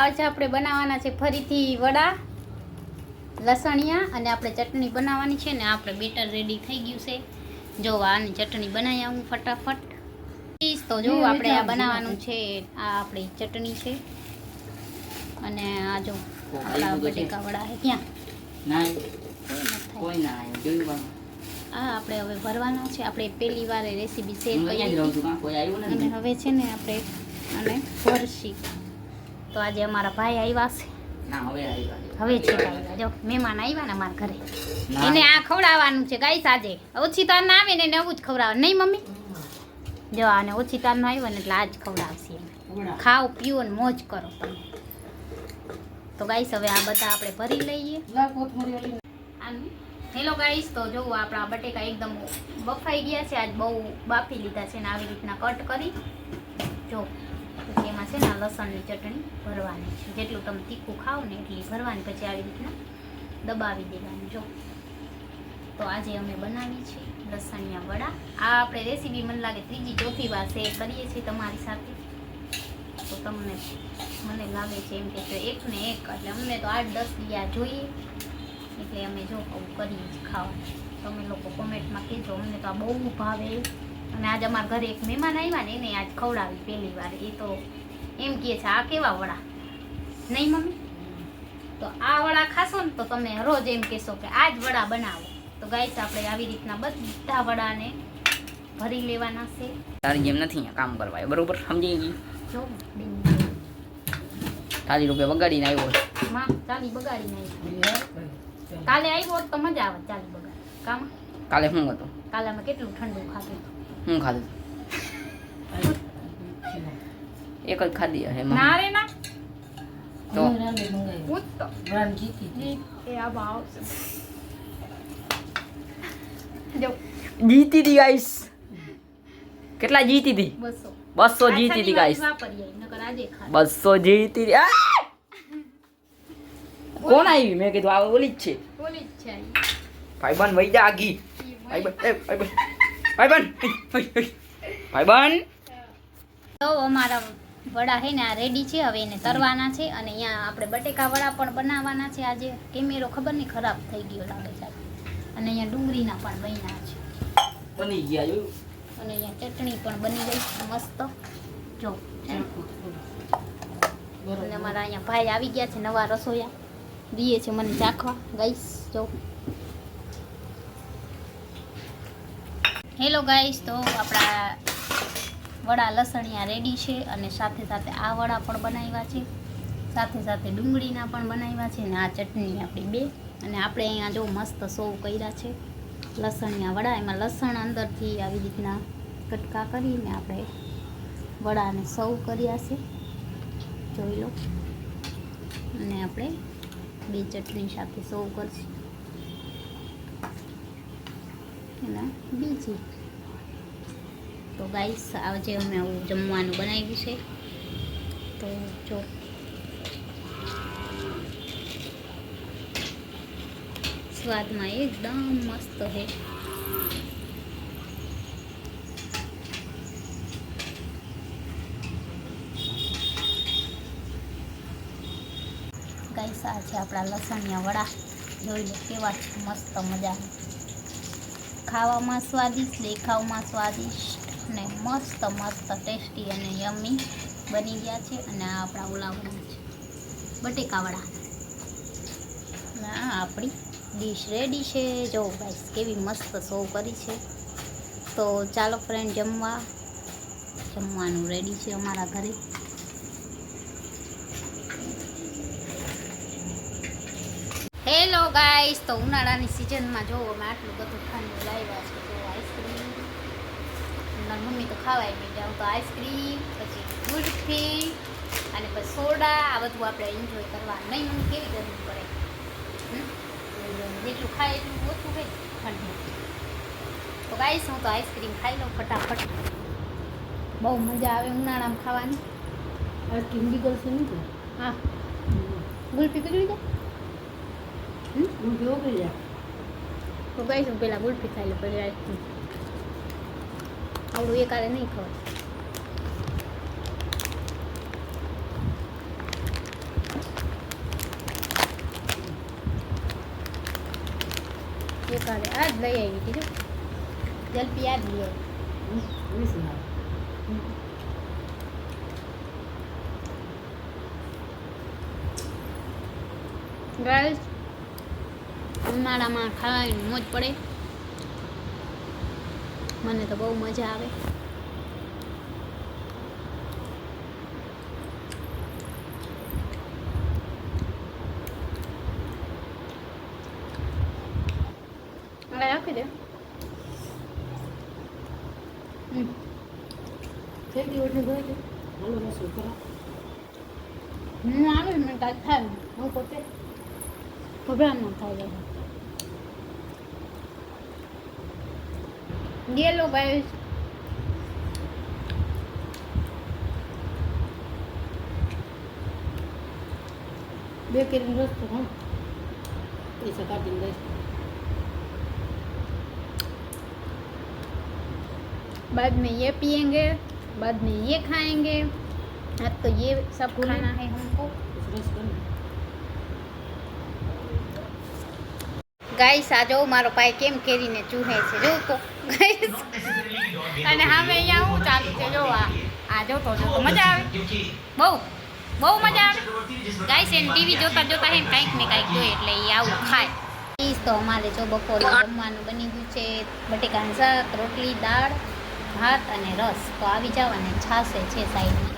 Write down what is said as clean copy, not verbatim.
आज આપણે બનાવવાના છે ફરીથી વડા લસણિયા અને આપણે ચટણી બનાવવાની છે ને આપણે બેટર રેડી થઈ ગયું છે જો આની ચટણી બનાવી આવું ફટાફટ તો જો આપણે આ બનાવવાનું છે આ આપણી ચટણી છે અને આ જો આપણા બટેકા વડા છે ક્યાં ના કોઈ ના જોયું આ આપણે હવે ભરવાનો છે આપણે પહેલી વાર રેસીપી શેર કરી કોઈ આવ્યું અને નથી હવે છે ને આપણે અને ભરશી તો આજે અમારા ભાઈ આવ્યા છે ના હવે આવ્યા હવે છે આવ્યા જો મહેમાન આવ્યા ને અમારા ઘરે એને આ ખવડાવવાનું છે ગાઈસ આજે ઓછી તાર ના આવે ને એને આવું જ ખવડાવવાનું નહીં મમ્મી જો આને ઓછી તાર નો આવ્યો ને એટલે આજ ખવડાવશે એને ખાઓ પીઓ ને મોજ કરો તમે તો ગાઈસ હવે આ બધા આપણે ભરી લઈએ હેલો ગાઈસ તો જો આપણા બટેકા એકદમ બફાઈ ગયા છે આજ બહુ બાફી લીધા છે ને આવી રીતના કટ કરી જો પછી એમાં છે ને લસણની ચટણી ભરવાની છે જેટલું તમે તીખું ખાઓ ને એટલી ભરવાની પછી આવી રીતના દબાવી દેવાની જો તો આજે અમે બનાવી છે લસણિયા વડા આ આપણે રેસીપી મને લાગે ત્રીજી ચોથી વાર શેર કરીએ છીએ તમારી સાથે તો તમને મને લાગે છે એમ કે એક ને એક એટલે અમને તો 8-10 દિયા જોઈએ એટલે અમે જો આવું કરીએ જ ખાવા તમે લોકો કોમેન્ટમાં કહેજો અમને તો આ બહુ ભાવે અને આજ અમારા ઘરે એક મહેમાન આવ્યા ને એને આજ ખવડાવી પહેલી વાર એ તો એમ કહે છે આ કેવા વડા નહીં મમ્મી તો આ વડા ખાશો ને તો તમે રોજ એમ કહેશો કે આ જ વડા બનાવો તો ગાઈસ આપણે આવી રીતના બધા વડાને ભરી લેવાના છે તારી જેમ નથી અહીંયા કામ કરવા બરોબર સમજી ગઈ જો તારી રૂપિયા વગાડીને આવ્યો માં ચાલી બગાડીને આવી કાલે આવ્યો તો મજા આવે ચાલી બગાડ કામ કાલે શું હતું કાલે અમે કેટલું ઠંડુ ખાધું હું ખાધું એક જ ખાધી હે ના રે ના તો ઉત્તો એ આ ભાવ જો જીતી હતી ગાઈસ કેટલા જીતી હતી 200 200 જીતી હતી ગાઈસ વાપરીએ નકર આજે ખા 200 જીતી હતી કોણ આવી મેં કીધું આ ઓલી જ છે બોલી જ છે ભાઈબંધ વઈ જા આગી ભાઈબંધ તો અમારા વડા છે ને આ રેડી છે હવે એને તરવાના છે અને અહીંયા આપણે બટેકા વડા પણ બનાવવાના છે આજે કેમેરો ખબર નહીં ખરાબ થઈ ગયો લાગે છે અને અહીંયા ડુંગળીના પણ બન્યા છે બની ગયા જો અને અહીંયા ચટણી પણ બની ગઈ છે મસ્ત જો અને અમારા અહીંયા ભાઈ આવી ગયા છે નવા રસોયા દીએ છે મને ચાખવા ગાઈસ જો હેલો ગાઈસ તો આપણા વડા લસણિયા રેડી છે અને સાથે સાથે આ વડા પણ બનાવ્યા છે સાથે સાથે ડુંગળીના પણ બનાવ્યા છે અને આ ચટણી આપણી બે અને આપણે અહીંયા જો મસ્ત સર્વ કર્યા છે લસણિયા વડા એમાં લસણ અંદરથી આવી રીતના કટકા કરીને આપણે વડાને સર્વ કર્યા છે જોઈ લો અને આપણે બે ચટણી સાથે સર્વ કરશું એના બીજી તો ગાઈસ આજે અમે આવું જમવાનું બનાવ્યું છે તો જો સ્વાદમાં એકદમ મસ્ત છે ગાઈસ આ છે આપણા લસણિયા વડા જોઈ લો કેવા છે મસ્ત મજા ખાવામાં સ્વાદિષ્ટ દેખાવમાં સ્વાદિષ્ટ અને મસ્ત મસ્ત ટેસ્ટી અને યમ્મી બની ગયા છે અને આ આપણા ઓલા વડા છે બટેકા વડા અને આ આપણી ડીશ રેડી છે જો ગાઈસ કેવી મસ્ત સર્વ કરી છે તો ચાલો ફ્રેન્ડ જમવાનું રેડી છે અમારા ઘરે હેલો ગાઈસ તો ઉનાળાની સિઝનમાં જો અમે આટલું બધું ઠંડુ લાવ્યા છે તો આઈસ્ક્રીમ મમ્મી તો ખાવાય નહીં જાઉં તો આઈસ્ક્રીમ પછી ગુલ્ફી અને પછી સોડા આ બધું આપણે એન્જોય કરવા નહીં મમ્મી કેવી ગરમી પડે જેટલું ખાય એટલું ઓછું હોય ઠંડુ તો ગાઈસ હું તો આઈસ્ક્રીમ ખાઈ લઉં ફટાફટ બહુ મજા આવે ઉનાળામાં ખાવાની આઈસ્ક્રીમ નીકળશે નહીં હા ગુલ્ફી પીગળી જાય તો ગાઈસ હું પેલા ગુલ્ફી ખાઈ લઉં પછી આઈસ્ક્રીમ આવડું એકારે નહીં ખવાય કાલે આજ લઈ આવી કીધું જલ્પી આજ લઈ આવી ગાઈસ ઉનાળામાં ખાવાની મોજ પડે મને તો બહુ મજા આવે રાખી દે હું આવે મને કાંઈ થાય હું પોતે ગભરામણ થાય ગયેલો ગાઈસ બે કેરીનો રસ્તો હા પૈસા કાઢીને લઈશ बाद में ये पिएंगे बाद में ये खाएंगे आज तो ये सब खाना है हमको ગાઈસ આ જો મારો ભાઈ કેમ કેરીને ચૂહે છે જો તો ગાઈસ અને હવે અહીંયા હું ચાલુ છે જો આ જોતો મજા આવે બહુ બહુ મજા આવે ગાઈસ એને ટીવી જોતા જોતા હે કંઈક ને કંઈક જોઈએ એટલે એ આવું ખાય તો અમારે જો બપોરે જમવાનું બની ગયું છે બટેકાનું શાક રોટલી દાળ ભાત અને રસ તો આવી જાવ અને છાશે છે સાઈડમાં